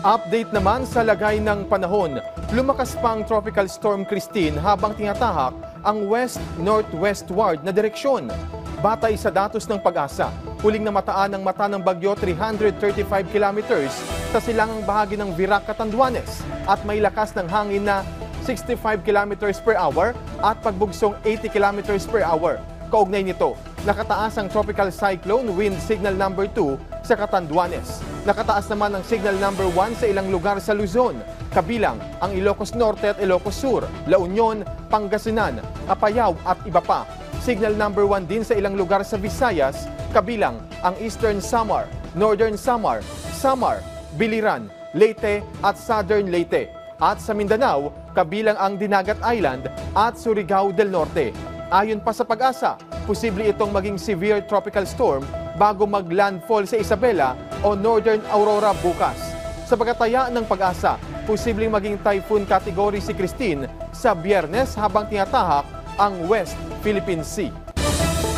Update naman sa lagay ng panahon. Lumakas pa ang Tropical Storm Christine habang tinatahak ang west-northwestward na direksyon. Batay sa datos ng Pag-asa, huling namataan ang mata ng bagyo 335 kilometers sa silangang bahagi ng Virac, Catanduanes at may lakas ng hangin na 65 kilometers per hour at pagbugsong 80 kilometers per hour. Kaugnay nito, nakataas ang Tropical Cyclone Wind Signal number 2 sa Catanduanes. Nakataas naman ang Signal number 1 sa ilang lugar sa Luzon, kabilang ang Ilocos Norte at Ilocos Sur, La Union, Pangasinan, Apayao at iba pa. Signal number 1 din sa ilang lugar sa Visayas, kabilang ang Eastern Samar, Northern Samar, Samar, Biliran, Leyte at Southern Leyte. At sa Mindanao, kabilang ang Dinagat Island at Surigao del Norte. Ayon pa sa Pag-asa, posible itong maging severe tropical storm bago mag-landfall sa Isabela o Northern Aurora bukas. Sa pagkataya ng Pag-asa, posibleng maging typhoon category si Christine sa Biyernes habang tinatahak ang West Philippine Sea.